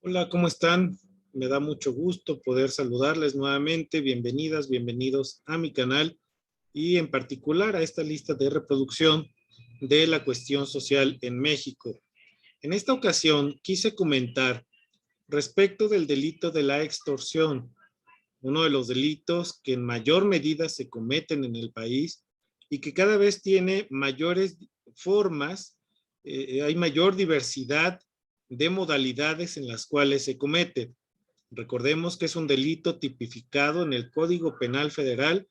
Hola, ¿cómo están? Me da mucho gusto poder saludarles nuevamente. Bienvenidas, bienvenidos a mi canal y en particular a esta lista de reproducción de la cuestión social en México. En esta ocasión quise comentar respecto del delito de la extorsión, uno de los delitos que en mayor medida se cometen en el país y que cada vez tiene mayores formas, hay mayor diversidad de modalidades en las cuales se comete. Recordemos que es un delito tipificado en el Código Penal Federal,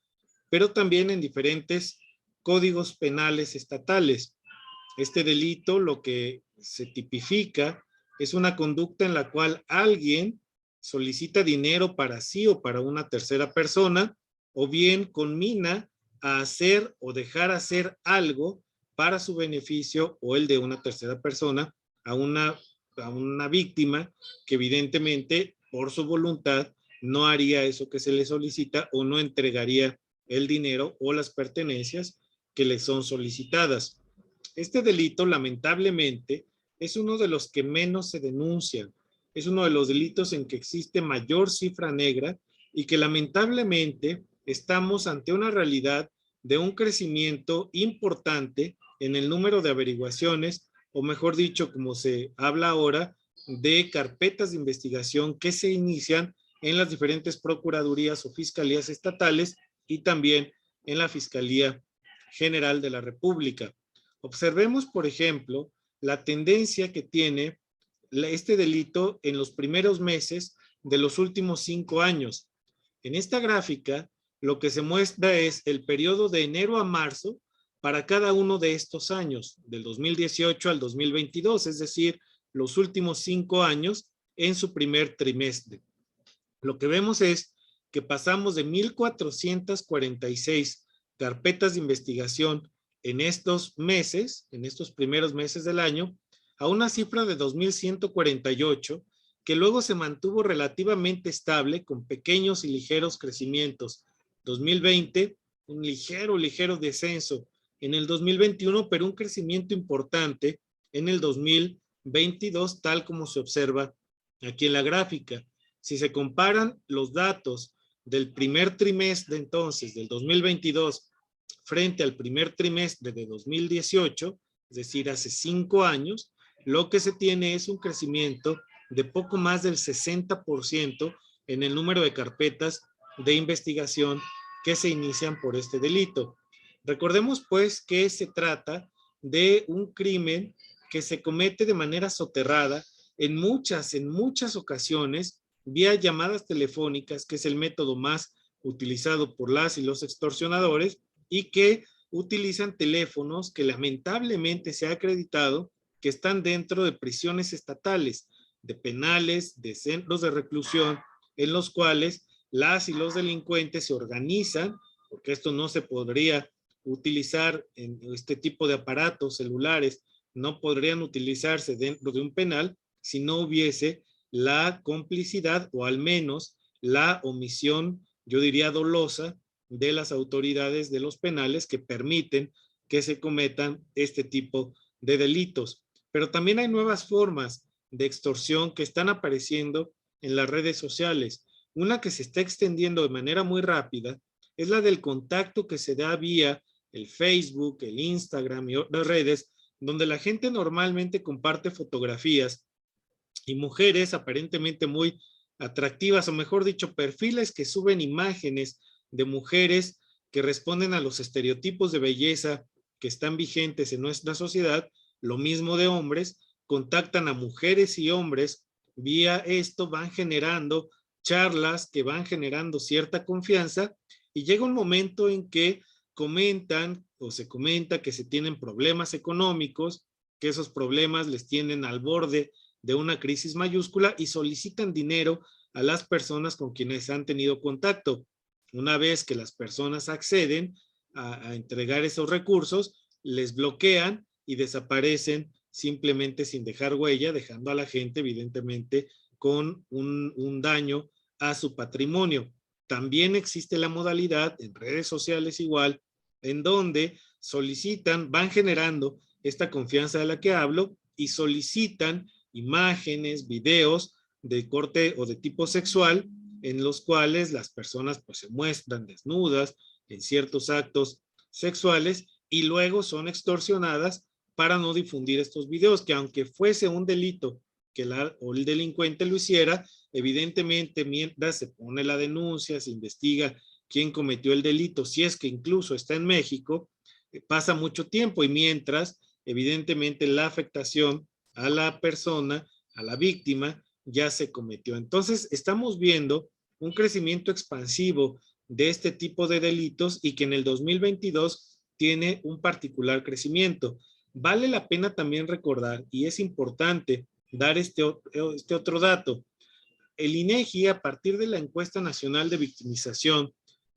pero también en diferentes códigos penales estatales. Este delito lo que se tipifica es una conducta en la cual alguien solicita dinero para sí o para una tercera persona, o bien conmina a hacer o dejar hacer algo para su beneficio o el de una tercera persona a una víctima que evidentemente por su voluntad no haría eso que se le solicita o no entregaría el dinero o las pertenencias que le son solicitadas. Este delito, lamentablemente, es uno de los que menos se denuncian. Es uno de los delitos en que existe mayor cifra negra y que lamentablemente estamos ante una realidad de un crecimiento importante en el número de averiguaciones, o mejor dicho, como se habla ahora, de carpetas de investigación que se inician en las diferentes procuradurías o fiscalías estatales y también en la Fiscalía General de la República. Observemos, por ejemplo, la tendencia que tiene este delito en los primeros meses de los últimos 5 años. En esta gráfica, lo que se muestra es el periodo de enero a marzo para cada uno de estos años, del 2018 al 2022, es decir, los últimos 5 años en su primer trimestre. Lo que vemos es que pasamos de 1,446 carpetas de investigación en estos meses, en estos primeros meses del año, a una cifra de 2,148, que luego se mantuvo relativamente estable con pequeños y ligeros crecimientos. 2020, un ligero descenso en el 2021, pero un crecimiento importante en el 2022, tal como se observa aquí en la gráfica. Si se comparan los datos del primer trimestre entonces del 2022 frente al primer trimestre de 2018, es decir, hace 5 años, lo que se tiene es un crecimiento de poco más del 60% en el número de carpetas de investigación que se inician por este delito. Recordemos pues que se trata de un crimen que se comete de manera soterrada en muchas ocasiones vía llamadas telefónicas, que es el método más utilizado por las y los extorsionadores, y que utilizan teléfonos que lamentablemente se ha acreditado que están dentro de prisiones estatales, de penales, de centros de reclusión, en los cuales las y los delincuentes se organizan, porque esto no se podría utilizar en este tipo de aparatos celulares, no podrían utilizarse dentro de un penal si no hubiese la complicidad o al menos la omisión, yo diría dolosa, de las autoridades de los penales que permiten que se cometan este tipo de delitos. Pero también hay nuevas formas de extorsión que están apareciendo en las redes sociales. Una que se está extendiendo de manera muy rápida es la del contacto que se da vía el Facebook, el Instagram y otras redes, donde la gente normalmente comparte fotografías y mujeres aparentemente muy atractivas, o mejor dicho, perfiles que suben imágenes de mujeres que responden a los estereotipos de belleza que están vigentes en nuestra sociedad, lo mismo de hombres, contactan a mujeres y hombres, vía esto van generando charlas que van generando cierta confianza y llega un momento en que comentan o se comenta que se tienen problemas económicos, que esos problemas les tienen al borde de una crisis mayúscula y solicitan dinero a las personas con quienes han tenido contacto. Una vez que las personas acceden a entregar esos recursos, les bloquean y desaparecen simplemente sin dejar huella, dejando a la gente evidentemente con un daño a su patrimonio. También existe la modalidad en redes sociales igual, en donde solicitan, van generando esta confianza de la que hablo y solicitan imágenes, videos de corte o de tipo sexual, en los cuales las personas pues se muestran desnudas en ciertos actos sexuales y luego son extorsionadas para no difundir estos videos, que aunque fuese un delito que o el delincuente lo hiciera, evidentemente mientras se pone la denuncia, se investiga quién cometió el delito, si es que incluso está en México, pasa mucho tiempo y mientras, evidentemente, la afectación a la persona, a la víctima, ya se cometió. Entonces, estamos viendo un crecimiento expansivo de este tipo de delitos y que en el 2022 tiene un particular crecimiento. Vale la pena también recordar, y es importante dar este otro dato. El INEGI, a partir de la Encuesta Nacional de Victimización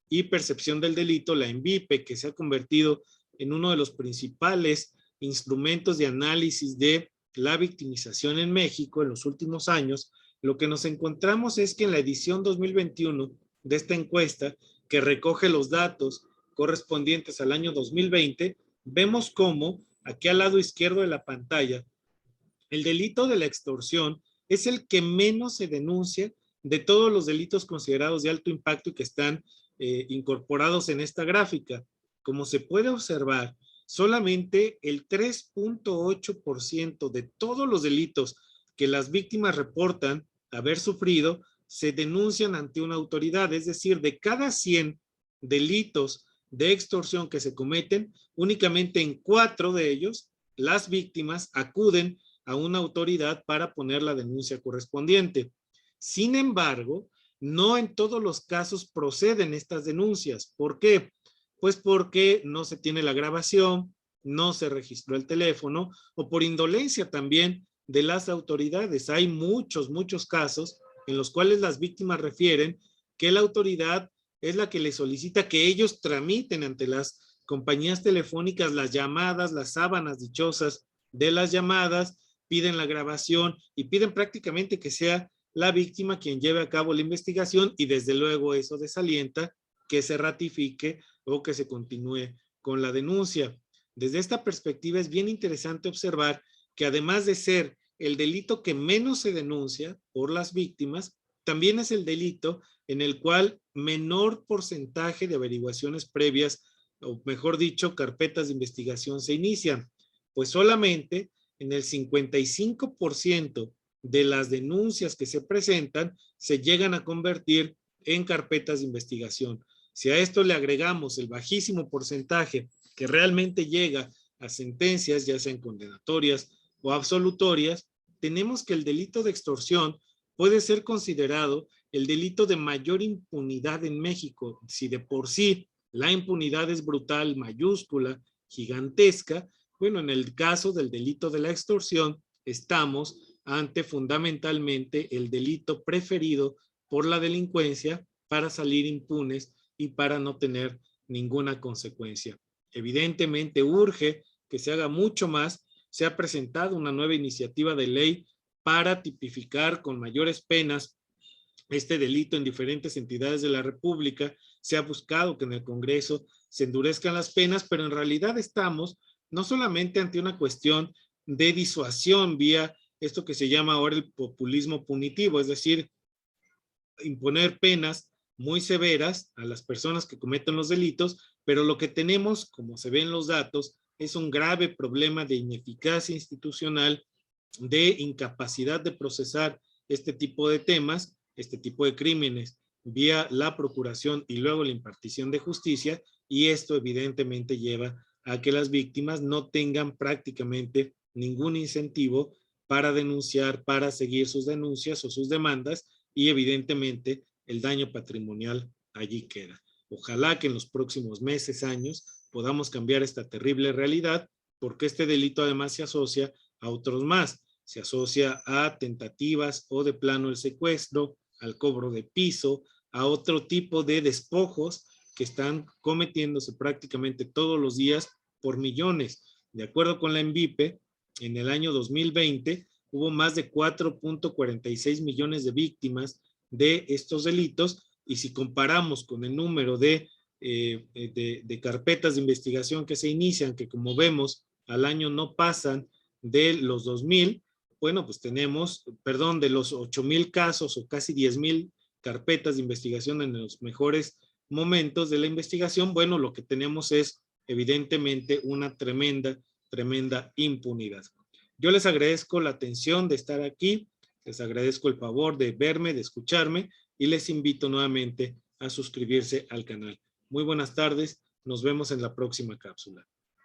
y Percepción del Delito, la ENVIPE, que se ha convertido en uno de los principales instrumentos de análisis de la victimización en México en los últimos años, lo que nos encontramos es que en la edición 2021 de esta encuesta, que recoge los datos correspondientes al año 2020, vemos cómo aquí al lado izquierdo de la pantalla, el delito de la extorsión es el que menos se denuncia de todos los delitos considerados de alto impacto y que están incorporados en esta gráfica. Como se puede observar, solamente el 3.8% de todos los delitos que las víctimas reportan haber sufrido se denuncian ante una autoridad, es decir, de cada 100 delitos de extorsión que se cometen, únicamente en 4 de ellos las víctimas acuden a una autoridad para poner la denuncia correspondiente. Sin embargo, no en todos los casos proceden estas denuncias. ¿Por qué? Pues porque no se tiene la grabación, no se registró el teléfono o por indolencia también de las autoridades. Hay muchos casos en los cuales las víctimas refieren que la autoridad es la que les solicita que ellos tramiten ante las compañías telefónicas las llamadas, las sábanas dichosas de las llamadas, piden la grabación y piden prácticamente que sea la víctima quien lleve a cabo la investigación y desde luego eso desalienta que se ratifique o que se continúe con la denuncia. Desde esta perspectiva es bien interesante observar que además de ser el delito que menos se denuncia por las víctimas, también es el delito en el cual menor porcentaje de averiguaciones previas, o mejor dicho, carpetas de investigación se inician, pues solamente en el 55% de las denuncias que se presentan se llegan a convertir en carpetas de investigación. Si a esto le agregamos el bajísimo porcentaje que realmente llega a sentencias, ya sean condenatorias o absolutorias, tenemos que el delito de extorsión puede ser considerado el delito de mayor impunidad en México. Si de por sí la impunidad es brutal, mayúscula, gigantesca, bueno, en el caso del delito de la extorsión, estamos ante fundamentalmente el delito preferido por la delincuencia para salir impunes y para no tener ninguna consecuencia. Evidentemente urge que se haga mucho más. Se ha presentado una nueva iniciativa de ley para tipificar con mayores penas este delito en diferentes entidades de la República. Se ha buscado que en el Congreso se endurezcan las penas, pero en realidad estamos no solamente ante una cuestión de disuasión vía esto que se llama ahora el populismo punitivo, es decir, imponer penas muy severas a las personas que cometen los delitos, pero lo que tenemos, como se ve en los datos, es un grave problema de ineficacia institucional, de incapacidad de procesar este tipo de temas, este tipo de crímenes, vía la procuración y luego la impartición de justicia, y esto evidentemente lleva a que las víctimas no tengan prácticamente ningún incentivo para denunciar, para seguir sus denuncias o sus demandas, y evidentemente el daño patrimonial allí queda. Ojalá que en los próximos meses, años, podamos cambiar esta terrible realidad, porque este delito además se asocia a otros más. Se asocia a tentativas o de plano el secuestro, al cobro de piso, a otro tipo de despojos que están cometiéndose prácticamente todos los días por millones. De acuerdo con la ENVIPE, en el año 2020 hubo más de 4.46 millones de víctimas de estos delitos, y si comparamos con el número de carpetas de investigación que se inician, que como vemos al año no pasan de los 2,000, bueno, pues tenemos, perdón, de los 8,000 casos o casi 10,000 carpetas de investigación en los mejores momentos de la investigación, bueno, lo que tenemos es evidentemente una tremenda impunidad. Yo les agradezco la atención de estar aquí, les agradezco el favor de verme, de escucharme y les invito nuevamente a suscribirse al canal. Muy buenas tardes, nos vemos en la próxima cápsula.